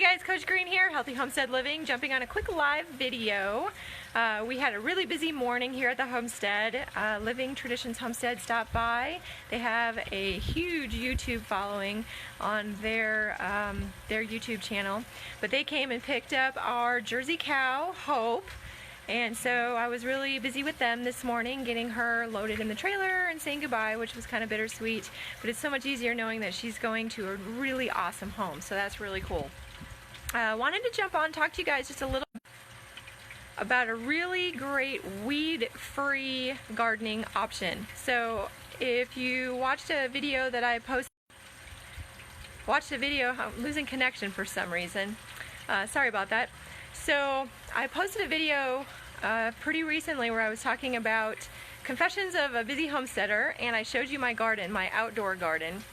guys, Coach Green here, Healthy Homestead Living, jumping on a quick live video. We had a really busy morning here at the Homestead. Living Traditions Homestead stopped by. They have a huge YouTube following on their YouTube channel, but they came and picked up our Jersey cow, Hope. And so I was really busy with them this morning, getting her loaded in the trailer and saying goodbye, which was kind of bittersweet. But it's so much easier knowing that she's going to a really awesome home, so that's really cool. Wanted to jump on and talk to you guys just a little about a really great weed-free gardening option. So if you watched a video that I posted, I'm losing connection for some reason. Sorry about that. So I posted a video pretty recently where I was talking about confessions of a busy homesteader, and I showed you my garden, my outdoor garden,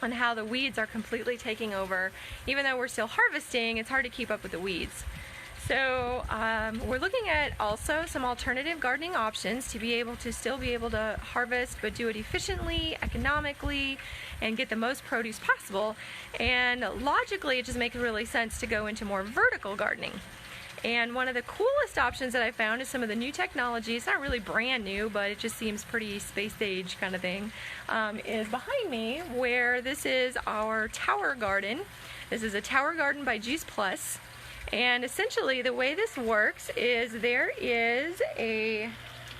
and how the weeds are completely taking over. Even though we're still harvesting, it's hard to keep up with the weeds. So we're looking at also some alternative gardening options to be able to still be able to harvest, but do it efficiently, economically, and get the most produce possible. And logically, it just makes really sense to go into more vertical gardening. And one of the coolest options that I found is some of the new technology. It's not really brand new, but it just seems pretty space age kind of thing, is behind me, where this is our tower garden. This is a tower garden by Juice Plus. And essentially the way this works is there is a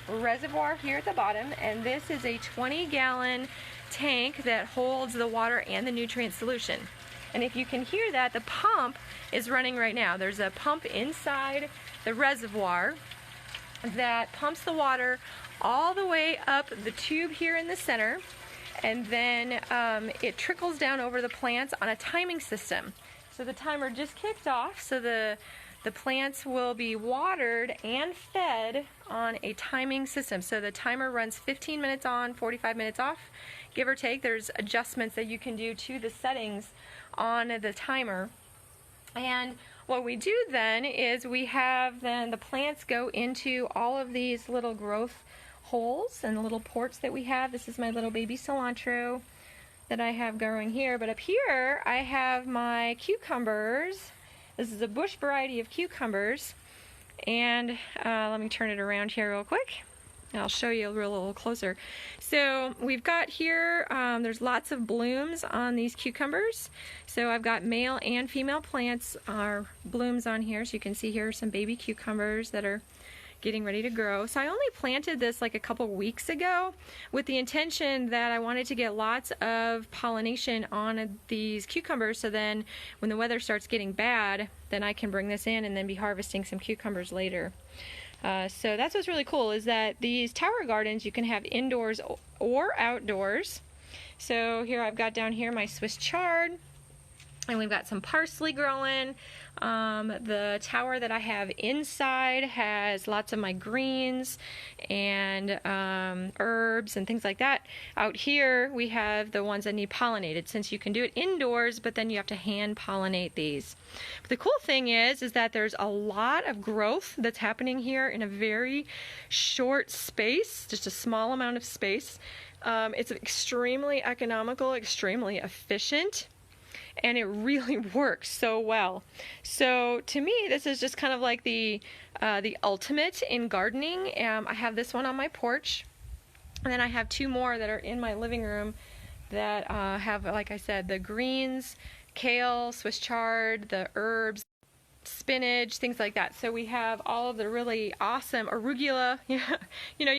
reservoir here at the bottom, and this is a 20-gallon tank that holds the water and the nutrient solution. And if you can hear that, the pump is running right now. There's a pump inside the reservoir that pumps the water all the way up the tube here in the center, and then it trickles down over the plants on a timing system. So the timer just kicked off, so the plants will be watered and fed on a timing system. So the timer runs 15 minutes on, 45 minutes off, give or take. There's adjustments that you can do to the settings on the timer. And what we do then is we have then the plants go into all of these little growth holes and the little ports that we have. This is my little baby cilantro that I have growing here, but up here I have my cucumbers. This is a bush variety of cucumbers, and let me turn it around here real quick. I'll show you a little closer. So we've got here, there's lots of blooms on these cucumbers. So I've got male and female plants are blooms on here. So you can see here are some baby cucumbers that are getting ready to grow. So I only planted this like a couple weeks ago with the intention that I wanted to get lots of pollination on these cucumbers, so then when the weather starts getting bad, then I can bring this in and then be harvesting some cucumbers later. So that's what's really cool, is that these tower gardens you can have indoors or outdoors. So here I've got down here my Swiss chard, and we've got some parsley growing. The tower that I have inside has lots of my greens and herbs and things like that. Out here we have the ones that need pollinated, since you can do it indoors, but then you have to hand pollinate these. But the cool thing is that there's a lot of growth that's happening here in a very short space, just a small amount of space. It's extremely economical, extremely efficient, and it really works so well. So to me, this is just kind of like the ultimate in gardening. I have this one on my porch, and then I have two more that are in my living room that have, like I said, the greens, kale, Swiss chard, the herbs, spinach, things like that. So we have all of the really awesome arugula. You know,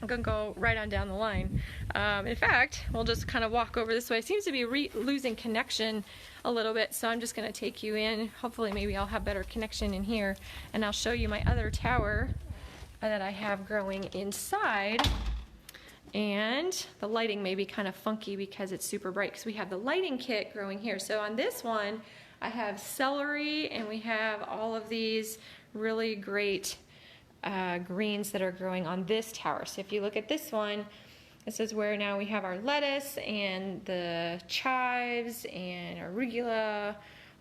I'm going to go right on down the line. In fact, we'll just kind of walk over this way. It seems to be losing connection a little bit, so I'm just going to take you in. Hopefully maybe I'll have better connection in here, and I'll show you my other tower that I have growing inside. And the lighting may be kind of funky because it's super bright, because we have the lighting kit growing here. So on this one, I have celery, and we have all of these really great greens that are growing on this tower. So if you look at this one, this is where now we have our lettuce and the chives and arugula,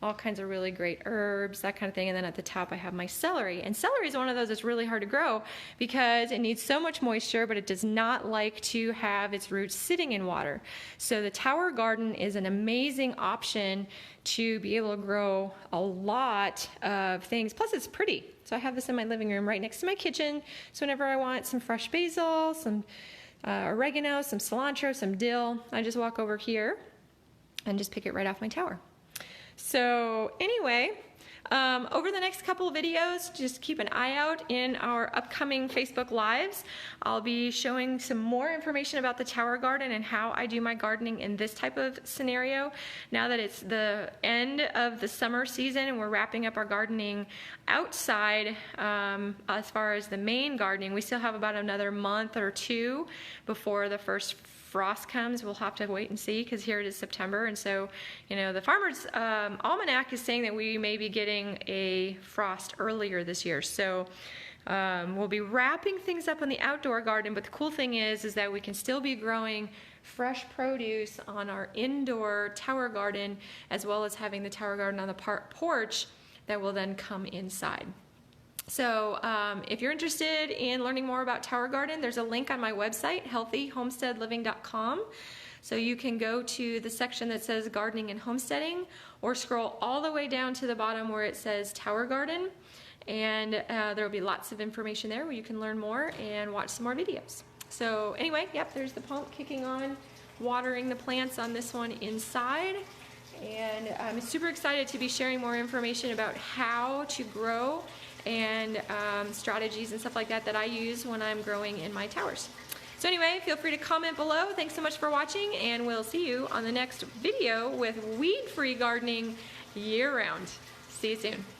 all kinds of really great herbs, that kind of thing. And then at the top I have my celery. And celery is one of those that's really hard to grow because it needs so much moisture, but it does not like to have its roots sitting in water. So the tower garden is an amazing option to be able to grow a lot of things. Plus it's pretty. So I have this in my living room right next to my kitchen. So whenever I want some fresh basil, some oregano, some cilantro, some dill, I just walk over here and just pick it right off my tower. So anyway, over the next couple of videos, just keep an eye out in our upcoming Facebook Lives. I'll be showing some more information about the tower garden and how I do my gardening in this type of scenario. Now that it's the end of the summer season and we're wrapping up our gardening outside, as far as the main gardening, we still have about another month or two before the first frost comes. We'll have to wait and see because here it is September, and so, you know, the Farmer's Almanac is saying that we may be getting a frost earlier this year. So we'll be wrapping things up on the outdoor garden, but the cool thing is that we can still be growing fresh produce on our indoor tower garden, as well as having the tower garden on the porch that will then come inside. So if you're interested in learning more about tower garden, there's a link on my website, healthyhomesteadliving.com. So you can go to the section that says gardening and homesteading, or scroll all the way down to the bottom where it says tower garden, and there will be lots of information there where you can learn more and watch some more videos. So anyway, yep, there's the pump kicking on, watering the plants on this one inside. And I'm super excited to be sharing more information about how to grow and strategies and stuff like that that I use when I'm growing in my towers. So anyway, feel free to comment below. Thanks so much for watching, and we'll see you on the next video with weed-free gardening year-round. See you soon.